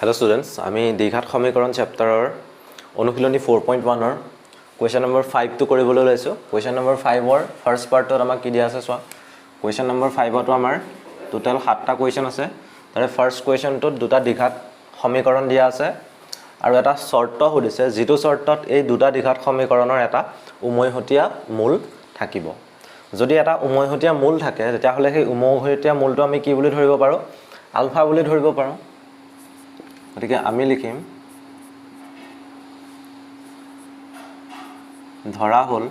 Hello students, আমি দ্বিঘাত সমীকৰণ চেপ্টাৰৰ অনুশীলনী 4.1 ৰ question number 5 টো কৰিবলৈ লৈছো। question number 5 ৰ first part ত আমাক কি দিয়া আছে চোৱা। question number 5 টো আমাৰ total 7টা question আছে। তাৰে first question টোত দুটা দ্বিঘাত সমীকৰণ দিয়া আছে আৰু এটা শৰ্ত সুধিছে যিটো শৰ্তত এই দুটা দ্বিঘাত সমীকৰণৰ এটা উমৈহতীয়া মূল থাকিব। যদি এটা উমৈহতীয়া মূল থাকে তেতিয়া হলে সেই উমৈহতীয়া মূলটো আমি কি বুলি ধৰিব পাৰো? আলফা বুলি ধৰিব পাৰো। গতিকে আমি লিখিম ধৰা হল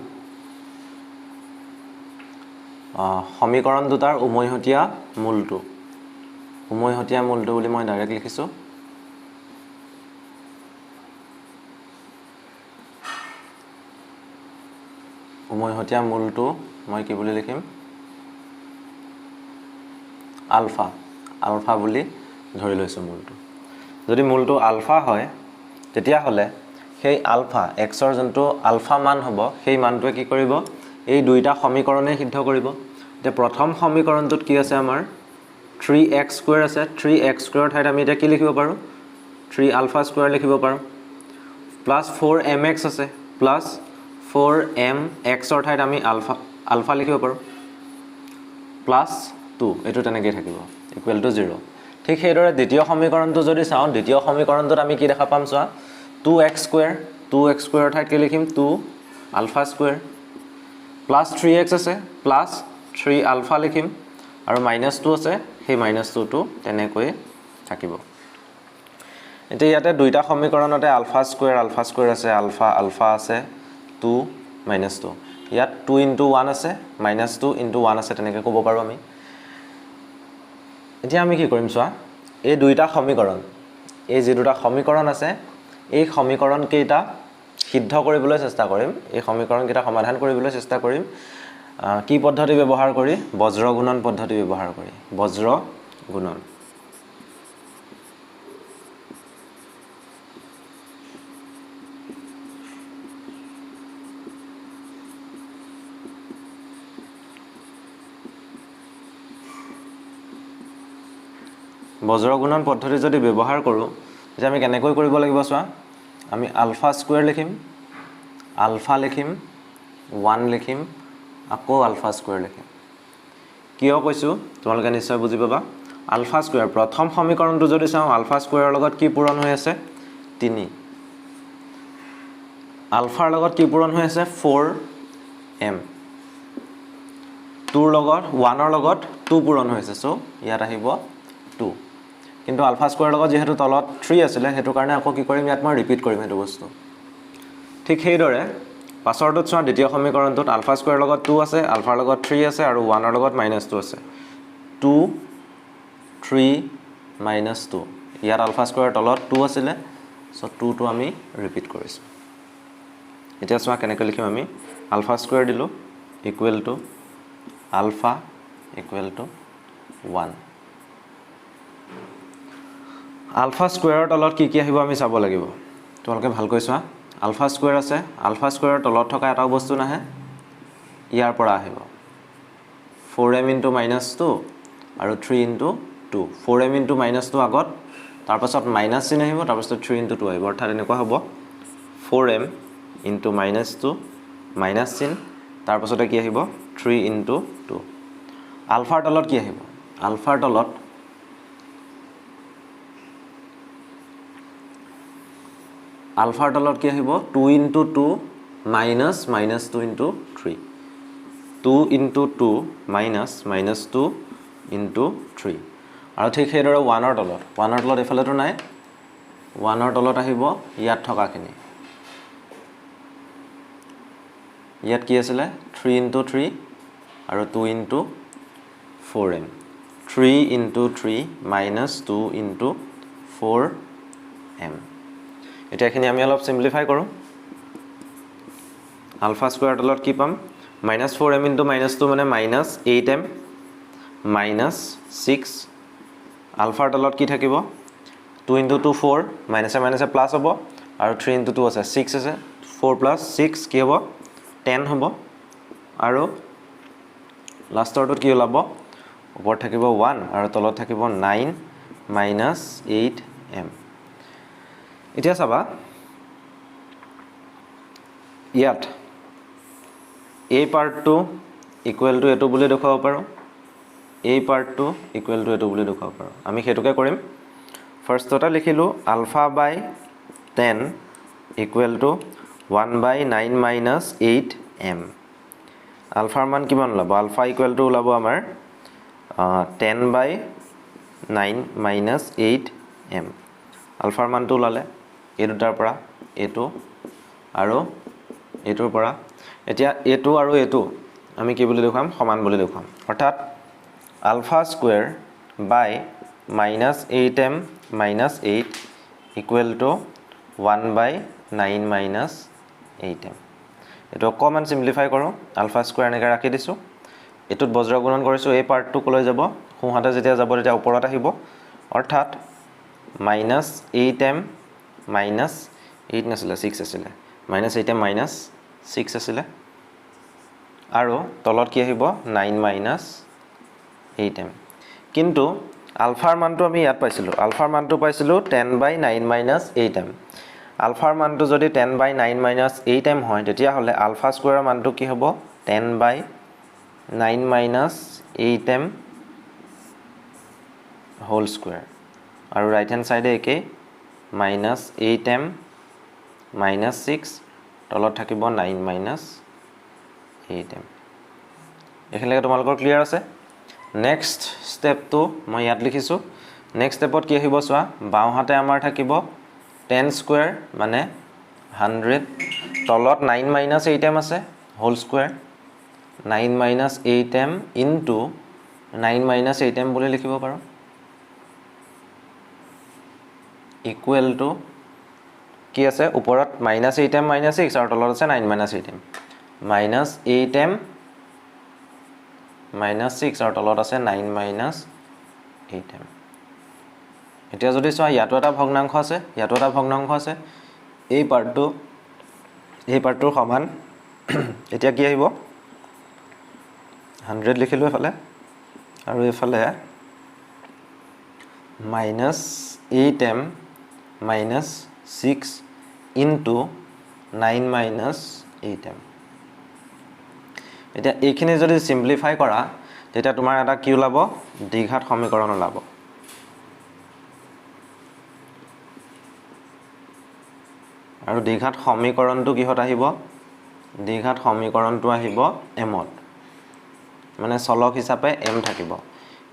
সমীকৰণ দুটাৰ উমৈহতীয়া মূলটো বুলি মই ডাইৰেক্ট লিখিছো। উমৈহতীয়া মূলটো মই কি বুলি লিখিম? আলফা বুলি ধৰি লৈছো মূলটো। যদি মূলটো আলফা হয় তেতিয়া হলে সেই আলফা x ৰ যোনটো আলফা মান হ'ব সেই মানটোৱে কি কৰিব? এই দুইটা সমীকৰণে সিদ্ধ কৰিব। তে প্ৰথম সমীকৰণটোত কি আছে আমাৰ 3x² আছে। 3x² ঠাইত আমি এটা কি লিখিব পাৰো? 3α² লিখিব পাৰো। প্লাস 4mx আছে প্লাস 4mx ৰ ঠাইত আমি আলফা লিখিব পাৰো। প্লাস 2 এটো তেনেকৈ থাকিব ইকুৱেল টু 0। ঠিক সেইদৰে দ্বিতীয় সমীকৰণটো যদি চাওঁ দ্বিতীয় সমীকৰণটোত আমি কি দেখা পাম চোৱা 2x² ৰ ঠাইত কি লিখিম 2α² প্লাস 3x আছে প্লাস 3α লিখিম আৰু মাইনাস 2 আছে সেই মাইনাস 2 টো তেনেকৈ থাকিব। এতিয়া ইয়াতে দুইটা সমীকৰণতে আলফা স্কয়াৰ আছে আলফা আছে 2 মাইনাস 2 ইয়াত 2 * 1 আছে মাইনাস 2 * 1 আছে তেনেকৈ ক'ব পাৰো আমি। এতিয়া আমি কি কৰিম চোৱা এই দুইটা সমীকৰণ এই যে দুটা সমীকৰণ আছে এই সমীকৰণ কেইটা সিদ্ধ কৰিবলৈ চেষ্টা কৰিম। এই সমীকৰণ কেইটা সমাধান কৰিবলৈ চেষ্টা কৰিম কি পদ্ধতি ব্যৱহাৰ কৰি? বজ্ৰ গুণন পদ্ধতি ব্যৱহাৰ কৰি। বজ্ৰ গুণন বজ্ৰ গুণন পদ্ধতি যদি ব্যৱহাৰ কৰো যে আমি কেনেকৈ কৰিব লাগিব চোৱা আমি α² লিখিম 1 লিখিম আকৌ α² লিখিম। কিয় কৈছো তোমালোকে নিশ্চয় বুজি পাবা। α² প্ৰথম সমীকৰণটো যদি চাওঁ α² ৰ লগত কি পূৰণ হৈ আছে 3 আলফাৰ লগত কি পূৰণ হৈ আছে 4m 2 ৰ লগত 1 ৰ লগত 2 পূৰণ হৈ আছে সো ইয়াত আহিব 2 কিন্তু α² লগত যেহেতু তলত 3 আছিল হেতু কাৰণে আকৌ কি কৰিম ইয়াত মই ৰিপিট কৰিম হেতু বস্তু। ঠিক সেইদৰে পাছৰটোত চোৱা দ্বিতীয় সমীকৰণটোত α² লগত 2 আছে আলফাৰ লগত 3 আছে আৰু 1 ৰ লগত -2 আছে 2 3 -2 ইয়াত α² তলত 2 আছিল সো 2 টো আমি ৰিপিট কৰিছো। এতিয়া চোৱা কেনেকৈ লিখিম আমি α² দিলো equal to alpha equal to 1 α² ৰ তলত কি আহিব আমি চাব লাগিব। তোমালোকে ভালকৈ চোৱা α² আছে α² ৰ তলত থকা এটা বস্তু নাহে ইয়াৰ পৰা আহিব 4m * -2 আৰু 3 * 2 4m * -2 আগত তাৰ পাছত মাইনাস চিন আহিব তাৰ পাছত 3 * 2 আহিব অৰ্থাৎ এনেকুৱা হ'ব 4m * -2 মাইনাস চিন তাৰ পাছতে কি আহিব 3 * 2 আলফাৰ তলত কি আহিব আলফাৰ তলত কি আহিব 2 * 2 minus -2 * 3 2 * 2 minus -2 * 3 আৰু ঠিক সেইদৰে 1 ৰ তলত এফালেটো নাই 1 ৰ তলত আহিব ইয়াত থকাখিনি ইয়াত কি আছিল 3 * 3 আৰু 2 * 4m 3 * 3 minus 2 * 4m এটা এখিনি আমি অলপ সিম্পলিফাই কৰো α² তলত কি পাম -4m * -2 মানে -8m -6 আলফাৰ তলত কি থাকিব 2 * 2 4 মাইনাসে মাইনাসে প্লাস হ'ব আৰু 3 * 2 আছে 6 আছে 4 + 6 কি হ'ব 10 হ'ব আৰু লাষ্টৰটোত কি ওলাব ওপৰত থাকিব 1 আৰু তলত থাকিব 9 - 8m এতিয়া চাবা ইয়াত এই পাৰ্টটো ইকুৱেল টু এইটো বুলি দেখুৱাব পাৰোঁ এই পাৰ্টটো ইকুৱেল টু এইটো বুলি দেখুৱাব পাৰোঁ আমি সেইটোকে কৰিম ফাৰ্ষ্টতে লিখিলোঁ আলফা বাই 10 ইকুৱেল টু 1/9 মাইনাছ 8m আলফাৰ মান কিমান ওলাব আলফা ইকুৱেল টু ওলাব আমাৰ 10/9 মাইনাছ 8m আলফাৰ মানটো ওলালে এই দুটাৰ পৰা এইটো আৰু এইটোৰ পৰা এতিয়া এইটো আৰু এইটো আমি কি বুলি দেখুৱাম সমান বুলি দেখুৱাম অৰ্থাৎ alpha square by minus 8m minus 8 equal to 1/9 minus 8m এইটো অকণমান চিম্পলিফাই কৰোঁ আলফা স্কোৱাৰ এনেকৈ ৰাখি দিছোঁ এইটোত বজ্ৰ গুণন কৰিছোঁ এই পাৰ্টটো কলৈ যাব সোঁহাতে যেতিয়া যাব তেতিয়া ওপৰত আহিব অৰ্থাৎ মাইনাছ 8m মাইনাছ 8 নাছিলে 6 আছিলে মাইনাছ 8m মাইনাছ 6 আছিলে আৰু তলত কি আহিব 9 মাইনাছ 8m কিন্তু আলফাৰ মানটো আমি ইয়াত পাইছিলোঁ আলফাৰ মানটো পাইছিলোঁ 10/9 মাইনাছ 8m আলফাৰ মানটো যদি 10/9 মাইনাছ 8m হয় তেতিয়াহ'লে আলফা স্কোৱাৰৰ মানটো কি হ'ব 10/9 মাইনাছ 8m হোল স্কোৱাৰ আৰু ৰাইট হেণ্ড চাইডে একেই মাইনাছ 8m মাইনাছ 6 তলত থাকিব 9 মাইনাছ 8m এইখিনিলৈকে তোমালোকৰ ক্লিয়াৰ আছে নেক্সট ষ্টেপটো মই ইয়াত লিখিছোঁ নেক্সট ষ্টেপত কি আহিব চোৱা বাওঁহাতে আমাৰ থাকিব 10 স্কোৱাৰ মানে 100 তলত 9 মাইনাছ 8m আছে whole square 9 minus 8m into 9 minus 8m বুলি লিখিব পাৰোঁ ইকুৱেল টু কি আছে ওপৰত মাইনাছ 8m মাইনাছ 6 আৰু তলত আছে 9 minus 8m minus 8m minus 6 আৰু তলত আছে 9 মাইনাছ 8m এতিয়া যদি চোৱা ইয়াতো এটা ভগ্নাংশ আছে ইয়াতো এটা ভগ্নাংশ আছে এই পাৰ্টটোৰ সমান এতিয়া কি আহিব 100 লিখিলোঁ এফালে আৰু এফালে minus 8m minus 6 into 9 minus 8m এতিয়া এইখিনি যদি সিম্পলিফাই কৰা তেতিয়া তোমাৰ এটা কি ওলাব দ্বিঘাত সমীকৰণ ওলাব আৰু দ্বিঘাত সমীকৰণটো কিহত আহিব দ্বিঘাত সমীকৰণটো আহিব mত মানে চলক হিচাপে m থাকিব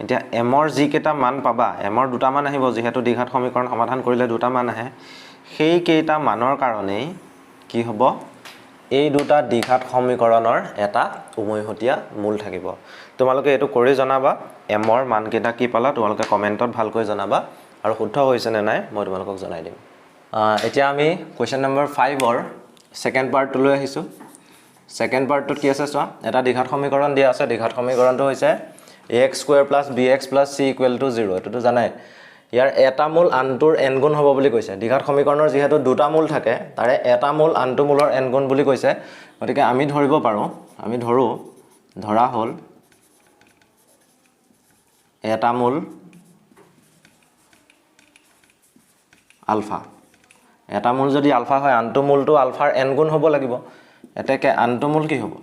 এতিয়া mৰ যি কেইটা মান পাবা mৰ দুটা মান আহিব যেহেতু দ্বিঘাত সমীকৰণ সমাধান কৰিলে দুটা মান আহে সেই কেইটা মানৰ কাৰণে কি হ'ব এই দুটা দ্বিঘাত সমীকৰণৰ এটা উমৈহতীয়া মূল থাকিব তোমালোকে এটো কৰি জনাবা mৰ মান কেইটা কি পালা তোমালোকে কমেন্টত ভালকৈ জনাবা আৰু শুদ্ধ হৈছে নে নাই মই তোমালোকক জনাই দিম এতিয়া আমি কোৱেশ্চন নম্বৰ 5 অৰ সেকেন্ড পাৰ্ট লৈ আহিছো সেকেন্ড পাৰ্টত কি আছে চোৱা এটা দ্বিঘাত সমীকৰণ দিয়া আছে দ্বিঘাত সমীকৰণটো হৈছে ax² + bx + c = 0 এটো জানাই ইয়াৰ এটা মূল আনটোৰ n গুণ হ'ব বুলি কৈছে দ্বিঘাত সমীকৰণৰ যেহেতু দুটা মূল থাকে তাৰে এটা মূল আনটো মূলৰ n গুণ বুলি কৈছে গতিকে আমি ধৰিব পাৰো আমি ধৰা হল এটা মূল আলফা এটা মূল যদি আলফা হয় আনটো মূলটো আলফাৰ n গুণ হ'ব লাগিব এতেকে আনটো মূল কি হ'ব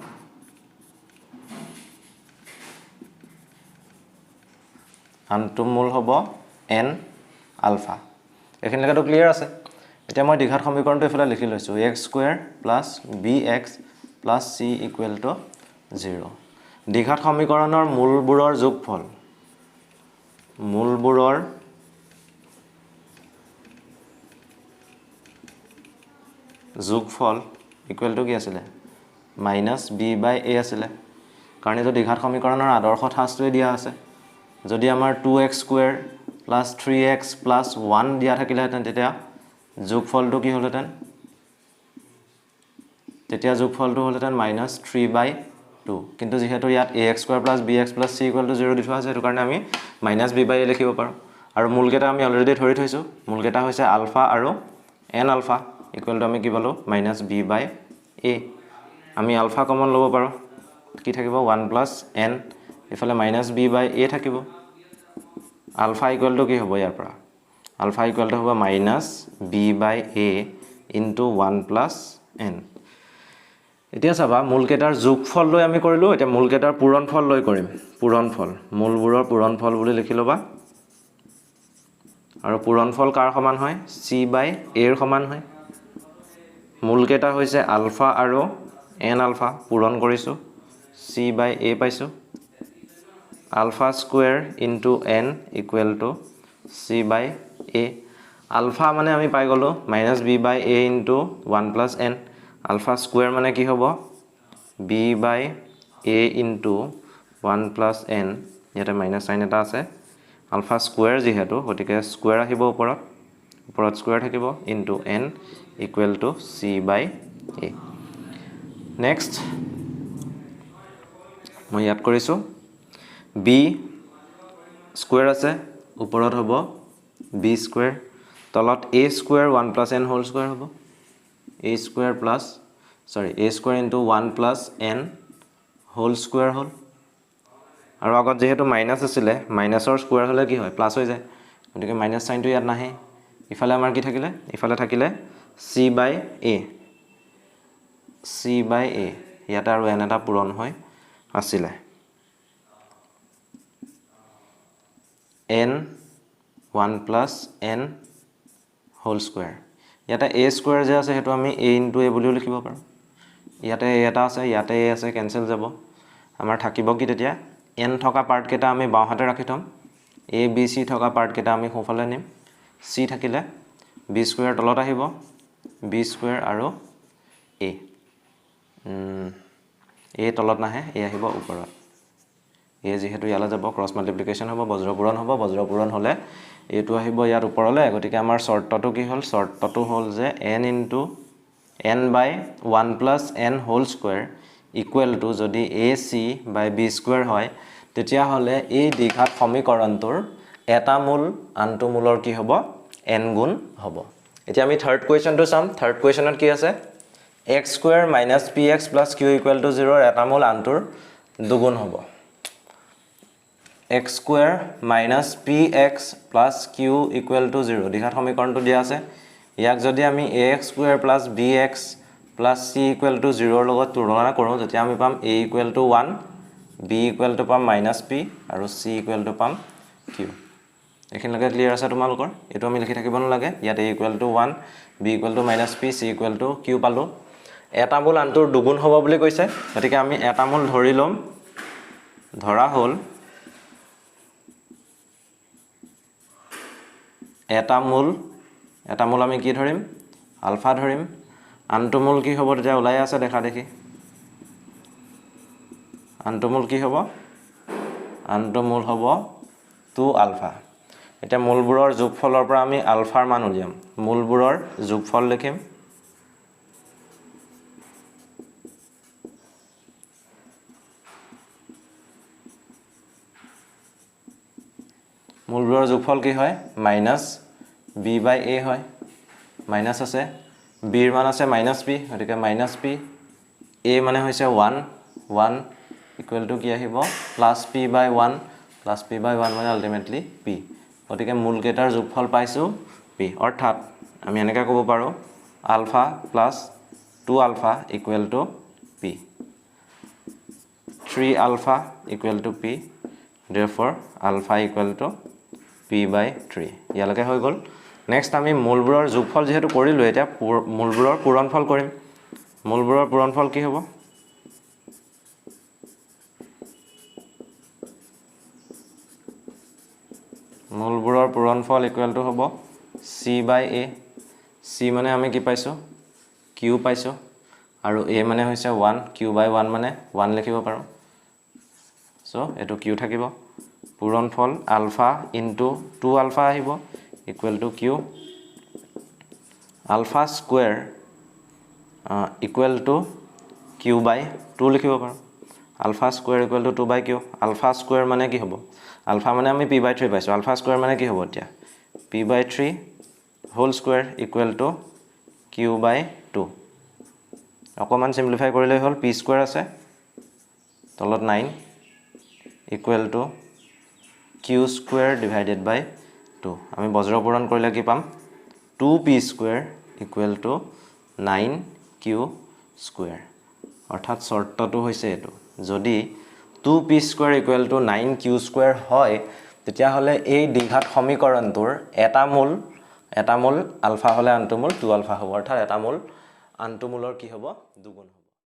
আনটো মূল হ'ব n আলফা এখিনিলৈকে ক্লিয়াৰ আছে এতিয়া মই দ্বিঘাত সমীকৰণটো এফালে লিখি লৈছো x² + bx + c = 0 দ্বিঘাত সমীকৰণৰ মূলবোৰৰ যোগফল ইকুৱেল টু কি আছিলে -b/a আছিলে কাৰণ এইটো দ্বিঘাত সমীকৰণৰ আদৰ্শ ঠাঁচটোৱে দিয়া আছে যদি আমাৰ 2x² + 3x + 1 দিয়া থাকিলেহেঁতেন তেতিয়া যোগফলটো কি হ'লহেঁতেন তেতিয়া যোগফলটো হ'লহেঁতেন -3/2 কিন্তু যেহেতু ইয়াত ax² + bx + c = 0 দি থোৱা আছে সেইটো কাৰণে আমি -b/a লিখিব পাৰোঁ আৰু মূলকেইটা আমি অলৰেডি ধৰি থৈছোঁ মূলকেইটা হৈছে আলফা আৰু n আলফা ইকুৱেল টু আমি কি পালো -b/a আমি আলফা কমন ল'ব পাৰোঁ কি থাকিব 1 + n ইফালে -b/a থাকিব আলফা ইকুৱেল টু কি হ'ব ইয়াৰ পৰা আলফা ইকুৱেল টু হ'ব minus B by A into 1 plus N এতিয়া চাবা মূলকেইটাৰ যোগফল লৈ আমি কৰিলোঁ এতিয়া মূলকেইটাৰ পূৰণফল লৈ কৰিম পূৰণফল মূলবোৰৰ পূৰণফল বুলি লিখি ল'বা আৰু পূৰণফল কাৰ সমান হয় চি বাই এৰ সমান হয় মূলকেইটা হৈছে আলফা আৰু এন আলফা পূৰণ কৰিছোঁ চি বাই এ পাইছোঁ alpha square into N equal to C by A alpha মানে আমি পাই গ'লোঁ minus B by A into 1 plus N alpha square মানে কি হ'ব B by A into 1 plus N ইয়াতে মাইনাছ চাইন এটা আছে আলফা স্কুৱেৰ যিহেতু গতিকে স্কুৱেৰ আহিব ওপৰত স্কুৱেৰ থাকিব into N equal to C by A next মই ইয়াত কৰিছোঁ বি স্কুৱেৰ আছে ওপৰত হ'ব বি স্কুৱেৰ তলত A square 1 plus N whole square হ'ব A square plus A square into 1 plus N whole square হ'ল আৰু আগত যেহেতু মাইনাছ আছিলে মাইনাছৰ স্কুৱেৰ হ'লে কি হয় প্লাছ হৈ যায় গতিকে মাইনাছ চাইনটো ইয়াত নাহে ইফালে আমাৰ কি থাকিলে ইফালে থাকিলে চি বাই এ ইয়াতে আৰু এন এটা পূৰণ হৈ আছিলে N 1 plus N whole square ইয়াতে এ স্কুৱেৰ যে আছে সেইটো আমি এ ইনটু এ বুলিও লিখিব পাৰোঁ ইয়াতে এ এটা আছে ইয়াতে এ আছে কেঞ্চেল যাব আমাৰ থাকিব কি তেতিয়া এন থকা পাৰ্টকেইটা আমি বাওঁহাতে ৰাখি থ'ম এ বি চি থকা পাৰ্টকেইটা আমি সোঁফালে নিম চি থাকিলে বি স্কুৱেৰ তলত আহিব বি স্কুৱেৰ আৰু এ তলত নাহে এ আহিব ওপৰত এ যিহেতু ইয়ালৈ যাব ক্ৰছ মাল্টিপ্লিকেশ্যন হ'ব বজ্ৰপূৰণ হ'লে এইটো আহিব ইয়াত ওপৰলৈ গতিকে আমাৰ চৰ্তটো কি হ'ল চৰ্তটো হ'ল যে N into N by 1 plus N whole square equal to যদি A C by B square হয় তেতিয়াহ'লে এই দ্বিঘাত সমীকৰণটোৰ এটা মূল আনটো মূলৰ কি হ'ব এন গুণ হ'ব এতিয়া আমি থাৰ্ড কুৱেশ্যনটো চাম থাৰ্ড কুৱেশ্যনত কি আছে X square minus P X plus Q equal to 0 এটা মূল আনটোৰ দুগুণ হ'ব X square minus P X plus Q equal to 0 দ্বিঘাত সমীকৰণটো দিয়া আছে ইয়াক যদি আমি A X square plus B X plus C equal to 0 লগত তুলনা কৰোঁ তেতিয়া আমি পাম A equal to 1 B equal to পাম মাইনাছ পি আৰু চি ইকুৱেল টু পাম কিউ এইখিনিলৈকে ক্লিয়াৰ আছে তোমালোকৰ এইটো আমি লিখি থাকিব নালাগে ইয়াত A equal to 1 B equal to minus P C equal to Q পালোঁ এটা মূল আনটোৰ দুগুণ হ'ব বুলি কৈছে গতিকে আমি এটা মূল ধৰি ল'ম ধৰা হ'ল এটা মূল আমি কি ধৰিম আলফা ধৰিম আনটো মূল কি হ'ব তেতিয়া ওলাই আছে দেখা দেখি আনটো মূল কি হ'ব আনটো মূল হ'ব 2 আলফা এতিয়া মূলবোৰৰ যোগফলৰ পৰা আমি আলফাৰ মান উলিয়াম মূলবোৰৰ যোগফল লিখিম মূলবোৰৰ যোগফল কি হয় মাইনাছ বি বাই এ হয় মাইনাছ আছে বিৰ মান আছে মাইনাছ পি গতিকে মাইনাছ পি এ মানে হৈছে 1 ইকুৱেল টু কি আহিব প্লাছ পি বাই 1 মানে আল্টিমেটলি পি গতিকে মূলকেইটাৰ যোগফল পাইছোঁ পি অৰ্থাৎ আমি এনেকৈ ক'ব পাৰোঁ alpha plus 2 alpha equal to P 3 alpha equal to P therefore alpha equal to P by 3 ইয়ালৈকে হৈ গ'ল নেক্সট আমি মূলবোৰৰ যোগফল যেহেতু কৰিলোঁ এতিয়া মূলবোৰৰ পূৰণফল কৰিম মূলবোৰৰ পূৰণফল কি হ'ব মূলবোৰৰ পূৰণফল ইকুৱেল টু হ'ব চি বাই এ চি মানে আমি কি পাইছোঁ কিউ পাইছোঁ আৰু এ মানে হৈছে 1 কিউ বাই 1 মানে 1 লিখিব পাৰোঁ চ' এইটো কিউ থাকিব পূৰণফল আলফা ইনটু 2 আলফা আহিব equal to Q alpha square equal to Q by 2 লিখিব পাৰোঁ alpha square equal to 2 by Q alpha square মানে কি হ'ব আলফা মানে আমি পি বাই 3 পাইছোঁ আলফা স্কুৱেৰ মানে কি হ'ব এতিয়া P by 3 whole square equal to Q by 2 অকণমান চিম্প্লিফাই কৰিলেই হ'ল পি স্কুৱেৰ আছে তলত 9 equal to Q square divided by 2 আমি বজ্ৰ পূৰণ কৰিলে কি পাম 2p square equal to 9q square অৰ্থাৎ শৰ্তটো হৈছে এটো যদি 2p square equal to 9q square হয় তেতিয়া হলে এই দ্বিঘাত সমীকৰণটোৰ এটা মূল আলফা হলে আনটো মূল 2 আলফা হ'ব অৰ্থাৎ এটা মূল আনটো মূলৰ কি হ'ব দুগুণ